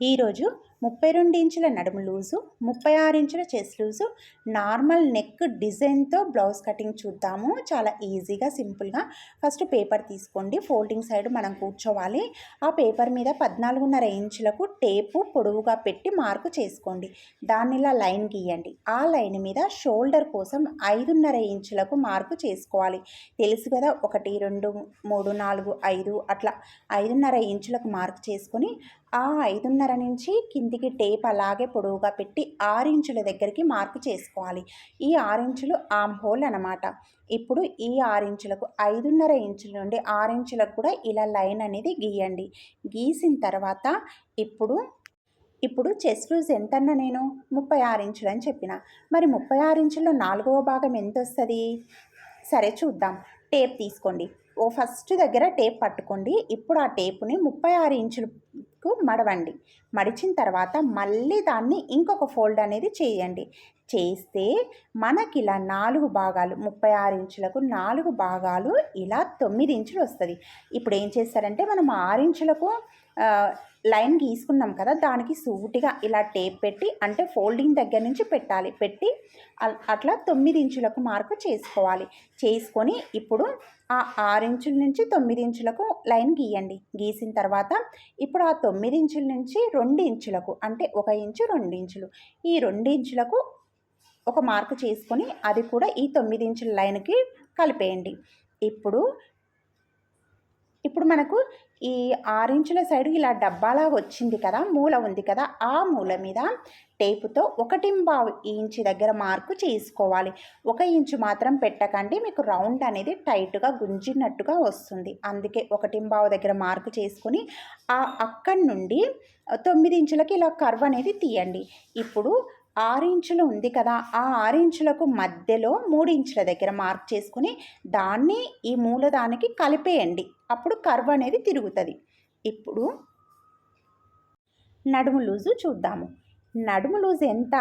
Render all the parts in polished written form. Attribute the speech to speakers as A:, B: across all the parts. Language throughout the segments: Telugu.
A: ఈరోజు 32 ఇంచుల నడుము లూజు, 36 ఇంచుల చెస్ట్ లూజు, నార్మల్ నెక్ డిజైన్తో బ్లౌజ్ కటింగ్ చూద్దాము. చాలా ఈజీగా సింపుల్గా. ఫస్ట్ పేపర్ తీసుకోండి, ఫోల్డింగ్ సైడ్ మనం కూర్చోవాలి. ఆ పేపర్ మీద 14.5 ఇంచులకు టేపు పొడవుగా పెట్టి మార్కు చేసుకోండి. దాన్ని ఇలా లైన్ గీయండి. ఆ లైన్ మీద షోల్డర్ కోసం 5.5 ఇంచులకు మార్కు చేసుకోవాలి. తెలుసు కదా, 1 2 3 4 5 అట్లా 5.5 ఇంచులకు మార్క్ చేసుకొని ఆ 5.5 నుంచి కిందికి టేప్ అలాగే పొడవుగా పెట్టి 6 ఇంచుల దగ్గరికి మార్కు చేసుకోవాలి. ఈ 6 ఇంచులు ఆర్మ్ హోల్ అన్నమాట. ఇప్పుడు ఈ 6 ఇంచులకు 5.5 ఇంచుల నుండి 6 ఇంచులకు కూడా ఇలా లైన్ అనేది గీయండి. గీసిన తర్వాత ఇప్పుడు చెస్ట్ లూజ్ ఎంతన్నా నేను 36 ఇంచులు అని చెప్పిన. మరి 36 ఇంచుల్లో 4వ భాగం ఎంత వస్తుంది? సరే చూద్దాం. టేప్ తీసుకోండి. ఫస్ట్ దగ్గర టేప్ పట్టుకోండి. ఇప్పుడు ఆ టేపుని 36 ఇంచులకు మడవండి. మడిచిన తర్వాత మళ్ళీ దాన్ని ఇంకొక ఫోల్డ్ అనేది చేయండి. చేస్తే మనకి ఇలా 4 భాగాలు, 36 ఇంచులకు 4 భాగాలు ఇలా 9 ఇంచులు వస్తుంది. ఇప్పుడు ఏం చేస్తారంటే, మనం 6 ఇంచులకు లైన్ గీసుకున్నాం కదా, దానికి సూటిగా ఇలా టేప్ పెట్టి, అంటే ఫోల్డింగ్ దగ్గర నుంచి పెట్టాలి. పెట్టి అట్లా 9 ఇంచులకు మార్కు చేసుకోవాలి. చేసుకొని ఇప్పుడు ఆ 6 ఇంచుల నుంచి 9 ఇంచులకు లైన్ గీయండి. గీసిన తర్వాత ఇప్పుడు ఆ 9 ఇంచుల నుంచి 2 ఇంచులకు, అంటే 1 ఇంచు 2 ఇంచులు, ఈ 2 ఇంచులకు ఒక మార్కు చేసుకొని అది కూడా ఈ 9 ఇంచుల లైన్కి కలిపేయండి. ఇప్పుడు మనకు ఈ 6 ఇంచుల సైడు ఇలా డబ్బాలాగా వచ్చింది కదా, మూల ఉంది కదా, ఆ మూల మీద టేపుతో 1.5 ఇంచు దగ్గర మార్కు చేసుకోవాలి. 1 ఇంచు మాత్రం పెట్టకండి, మీకు రౌండ్ అనేది టైట్గా గుంజినట్టుగా వస్తుంది. అందుకే 1.5 దగ్గర మార్కు చేసుకొని అక్కడి నుండి 9 ఇంచులకి ఇలా కర్వ్ అనేది తీయండి. ఇప్పుడు 6 ఇంచులు ఉంది కదా, ఆ 6 ఇంచులకు మధ్యలో 3 ఇంచుల దగ్గర మార్క్ చేసుకుని దాన్ని ఈ మూలదానికి కలిపేయండి. అప్పుడు కర్వ్ అనేది తిరుగుతుంది. ఇప్పుడు నడుము లూజు చూద్దాము. నడుము లూజు ఎంత?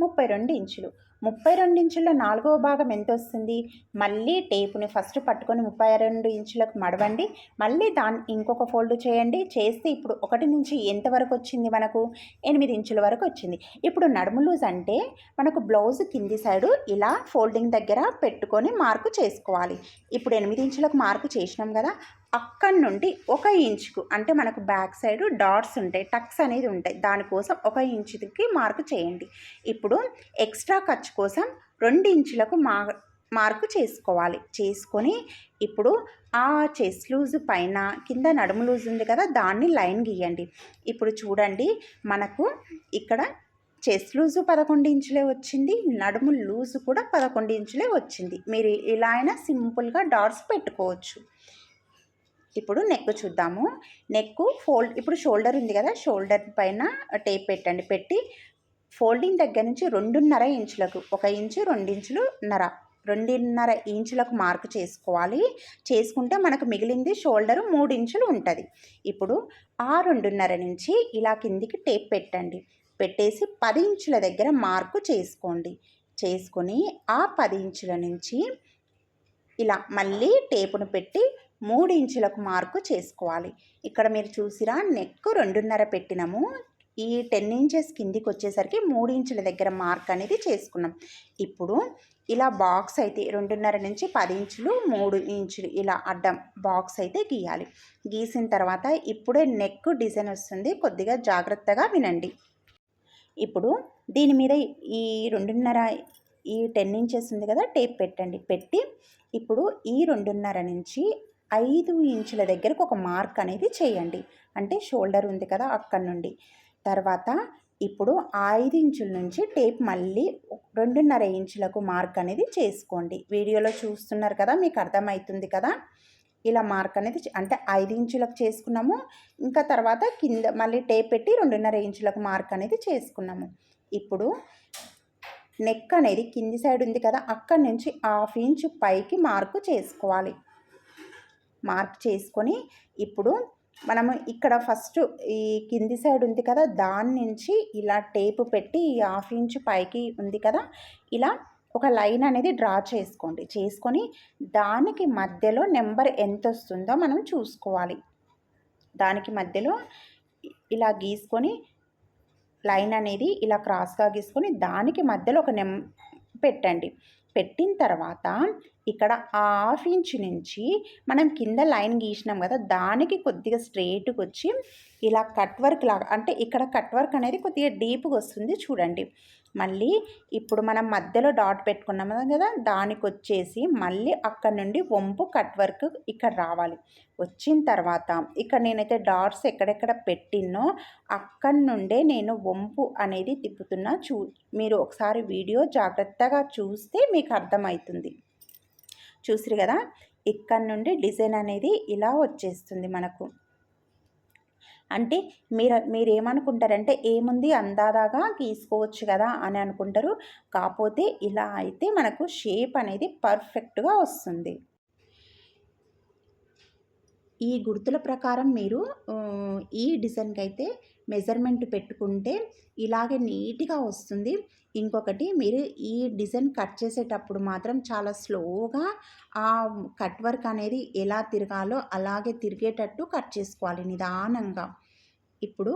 A: 32 ఇంచులు. 32 ఇంచుల్లో 4వ భాగం ఎంత వస్తుంది? మళ్ళీ టేపుని ఫస్ట్ పట్టుకొని 32 ఇంచులకు మడవండి. మళ్ళీ దాన్ని ఇంకొక ఫోల్డ్ చేయండి. చేస్తే ఇప్పుడు 1 నుంచి ఎంతవరకు వచ్చింది మనకు? 8 ఇంచుల వరకు వచ్చింది. ఇప్పుడు నడుము లూజ్ అంటే మనకు బ్లౌజ్ కింది సైడు ఇలా ఫోల్డింగ్ దగ్గర పెట్టుకొని మార్కు చేసుకోవాలి. ఇప్పుడు 8 ఇంచులకు మార్కు చేసినాం కదా, అక్కడి నుండి 1 ఇంచుకు, అంటే మనకు బ్యాక్ సైడ్ డాట్స్ ఉంటాయి, టక్స్ అనేది ఉంటాయి, దానికోసం 1 ఇంచుకి మార్కు చేయండి. ఇప్పుడు ఎక్స్ట్రా ఖర్చు కోసం 2 ఇంచులకు మార్కు చేసుకోవాలి. చేసుకొని ఇప్పుడు ఆ చెస్ట్ లూజ్ పైన కింద నడుము లూజ్ ఉంది కదా, దాన్ని లైన్ గీయండి. ఇప్పుడు చూడండి, మనకు ఇక్కడ చెస్ట్ లూజు 11 ఇంచులే వచ్చింది, నడుము లూజు కూడా 11 ఇంచులే వచ్చింది. మీరు ఇలా అయినా సింపుల్గా డాట్స్ పెట్టుకోవచ్చు. ఇప్పుడు నెక్ చూద్దాము. నెక్ ఇప్పుడు షోల్డర్ ఉంది కదా, షోల్డర్ పైన టేప్ పెట్టండి. పెట్టి ఫోల్డింగ్ దగ్గర నుంచి 2.5 ఇంచులకు, 1 ఇంచు 2 ఇంచులు నర, 2.5 ఇంచులకు మార్కు చేసుకోవాలి. చేసుకుంటే మనకు మిగిలింది షోల్డరు 3 ఇంచులు ఉంటుంది. ఇప్పుడు ఆ 2.5 నుంచి ఇలా కిందికి టేప్ పెట్టండి. పెట్టేసి 10 ఇంచుల దగ్గర మార్కు చేసుకోండి. చేసుకొని ఆ 10 ఇంచుల నుంచి ఇలా మళ్ళీ టేపును పెట్టి 3 ఇంచులకు మార్కు చేసుకోవాలి. ఇక్కడ మీరు చూసిరా, నెక్ 2.5 పెట్టినాము. ఈ 10 ఇంచెస్ కిందికి వచ్చేసరికి 3 ఇంచుల దగ్గర మార్క్ అనేది చేసుకున్నాం. ఇప్పుడు ఇలా బాక్స్ అయితే 2.5 నుంచి 10 ఇంచులు 3 ఇంచులు ఇలా అడ్డం బాక్స్ అయితే గీయాలి. గీసిన తర్వాత ఇప్పుడే నెక్ డిజైన్ వస్తుంది, కొద్దిగా జాగ్రత్తగా వినండి. ఇప్పుడు దీని మీద ఈ 2.5 ఈ 10 ఇంచెస్ ఉంది కదా, టేప్ పెట్టండి. పెట్టి ఇప్పుడు ఈ 2.5 నుంచి 5 ఇంచుల దగ్గరకు ఒక మార్క్ అనేది చేయండి. అంటే షోల్డర్ ఉంది కదా, అక్కడి నుండి. తర్వాత ఇప్పుడు 5 ఇంచుల నుంచి టేప్ మళ్ళీ 2.5 ఇంచులకు మార్క్ అనేది చేసుకోండి. వీడియోలో చూస్తున్నారు కదా, మీకు అర్థమవుతుంది కదా. ఇలా మార్క్ అనేది అంటే 5 ఇంచులకు చేసుకున్నాము. ఇంకా తర్వాత కింద మళ్ళీ టేప్ పెట్టి 2.5 ఇంచులకు మార్క్ అనేది చేసుకున్నాము. ఇప్పుడు నెక్ అనేది కింది సైడ్ ఉంది కదా, అక్కడి నుంచి 1/2 ఇంచు పైకి మార్కు చేసుకోవాలి. మార్క్ చేసుకొని ఇప్పుడు మనము ఇక్కడ ఫస్ట్ ఈ కింది సైడ్ ఉంది కదా, దాని నుంచి ఇలా టేపు పెట్టి ఈ 1/2 ఇంచు పైకి ఉంది కదా, ఇలా ఒక లైన్ అనేది డ్రా చేసుకోండి. చేసుకొని దానికి మధ్యలో నెంబర్ ఎంత వస్తుందో మనం చూసుకోవాలి. దానికి మధ్యలో ఇలా గీసుకొని లైన్ అనేది ఇలా క్రాస్గా గీసుకొని దానికి మధ్యలో ఒక పెట్టండి. పెట్టిన తర్వాత ఇక్కడ ఆ హాఫ్ ఇంచ్ నుంచి మనం కింద లైన్ గీసినాం కదా, దానికి కొద్దిగా స్ట్రేట్గా వచ్చి ఇలా కట్ వర్క్ లాగా, అంటే ఇక్కడ కట్ వర్క్ అనేది కొద్దిగా డీప్గా వస్తుంది చూడండి. మళ్ళీ ఇప్పుడు మనం మధ్యలో డాట్ పెట్టుకున్నాం కదా, దానికి వచ్చేసి మళ్ళీ అక్కడ నుండి వంపు కట్ వర్క్ ఇక్కడ రావాలి. వచ్చిన తర్వాత ఇక్కడ నేనైతే డాట్స్ ఎక్కడెక్కడ పెట్టినో అక్కడి నుండే నేను వంపు అనేది తిప్పుతున్నా. మీరు ఒకసారి వీడియో జాగ్రత్తగా చూస్తే మీకు అర్థమవుతుంది. చూసిరు కదా, ఇక్కడ నుండి డిజైన్ అనేది ఇలా వచ్చేస్తుంది మనకు. అంటే మీరేమనుకుంటారంటే ఏముంది అందాదాగా గీసుకోవచ్చు కదా అని అనుకుంటారు. కాకపోతే ఇలా అయితే మనకు షేప్ అనేది పర్ఫెక్ట్గా వస్తుంది. ఈ గుర్తుల ప్రకారం మీరు ఈ డిజైన్కి అయితే మెజర్మెంట్ పెట్టుకుంటే ఇలాగే నీట్గా వస్తుంది. ఇంకొకటి, మీరు ఈ డిజైన్ కట్ చేసేటప్పుడు మాత్రం చాలా స్లోగా ఆ కట్ వర్క్ అనేది ఎలా తిరగాలో అలాగే తిరిగేటట్టు కట్ చేసుకోవాలి నిదానంగా. ఇప్పుడు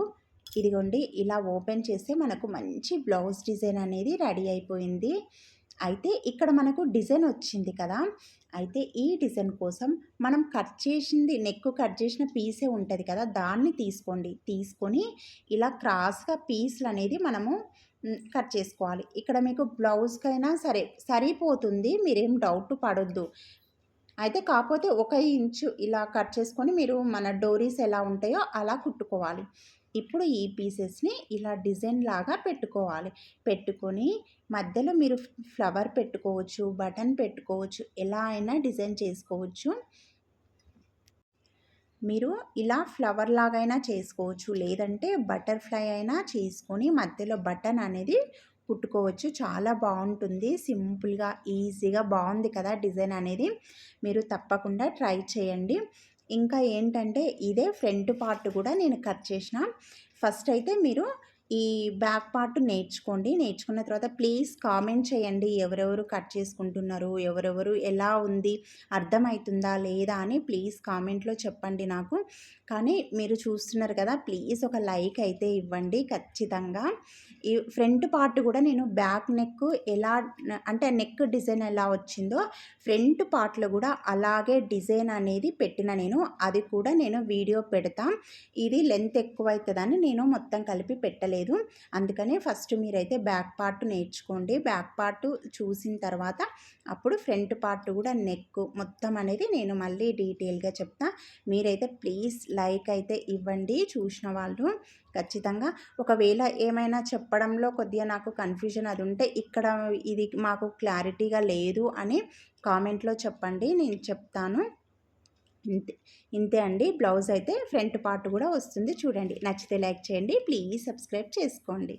A: ఇదిగోండి, ఇలా ఓపెన్ చేస్తే మనకు మంచి బ్లౌజ్ డిజైన్ అనేది రెడీ అయిపోయింది. అయితే ఇక్కడ మనకు డిజైన్ వచ్చింది కదా, అయితే ఈ డిజైన్ కోసం మనం కట్ చేసింది, నెక్ కట్ చేసిన పీసే ఉంటుంది కదా, దాన్ని తీసుకొని ఇలా క్రాస్గా పీస్లు అనేది మనము కట్ చేసుకోవాలి. ఇక్కడ మీకు బ్లౌజ్కైనా సరిపోతుంది, మీరేం డౌట్ పడొద్దు. అయితే కాకపోతే 1 ఇంచు ఇలా కట్ చేసుకొని మీరు మన డోరీస్ ఎలా ఉంటాయో అలా కుట్టుకోవాలి. ఇప్పుడు ఈ పీసెస్ని ఇలా డిజైన్ లాగా పెట్టుకొని మధ్యలో మీరు ఫ్లవర్ పెట్టుకోవచ్చు, బటన్ పెట్టుకోవచ్చు, ఎలా అయినా డిజైన్ చేసుకోవచ్చు. మీరు ఇలా ఫ్లవర్ లాగైనా చేసుకోవచ్చు, లేదంటే బటర్ఫ్లై అయినా చేసుకొని మధ్యలో బటన్ అనేది కుట్టుకోవచ్చు. చాలా బాగుంటుంది, సింపుల్గా ఈజీగా బాగుంది కదా డిజైన్ అనేది. మీరు తప్పకుండా ట్రై చేయండి. ఇంకా ఏంటంటే ఇదే ఫ్రంట్ పార్ట్ కూడా నేను కట్ చేసిన. ఫస్ట్ అయితే మీరు ఈ బ్యాక్ పార్ట్ నేర్చుకున్న తర్వాత ప్లీజ్ కామెంట్ చేయండి, ఎవరెవరు కట్ చేసుకుంటున్నారు, ఎవరెవరు ఎలా ఉంది, అర్థమవుతుందా లేదా అని ప్లీజ్ కామెంట్లో చెప్పండి నాకు. కానీ మీరు చూస్తున్నారు కదా, ప్లీజ్ ఒక లైక్ అయితే ఇవ్వండి ఖచ్చితంగా. ఈ ఫ్రంట్ పార్ట్ కూడా నేను బ్యాక్ నెక్ ఎలా, అంటే నెక్ డిజైన్ ఎలా వచ్చిందో ఫ్రంట్ పార్ట్లో కూడా అలాగే డిజైన్ అనేది పెట్టిన నేను, అది కూడా నేను వీడియో పెడతా. ఇది లెంత్ ఎక్కువ అవుతుందని నేను మొత్తం కలిపి పెట్టలేదు. అందుకనే ఫస్ట్ మీరైతే బ్యాక్ పార్ట్ నేర్చుకోండి. బ్యాక్ పార్ట్ చూసిన తర్వాత అప్పుడు ఫ్రంట్ పార్ట్ కూడా నెక్ మొత్తం అనేది నేను మళ్ళీ డీటెయిల్గా చెప్తా. మీరైతే ప్లీజ్ లైక్ అయితే ఇవ్వండి చూసిన వాళ్ళు ఖచ్చితంగా. ఒకవేళ ఏమైనా చెప్పడంలో కొద్దిగా నాకు కన్ఫ్యూజన్ అది ఉంటే, ఇక్కడ ఇది మాకు క్లారిటీగా లేదు అని కామెంట్లో చెప్పండి, నేను చెప్తాను. ఇంతే అండి. బ్లౌజ్ అయితే ఫ్రంట్ పార్ట్ కూడా వస్తుంది చూడండి. నచ్చితే లైక్ చేయండి, ప్లీజ్ సబ్స్క్రైబ్ చేసుకోండి.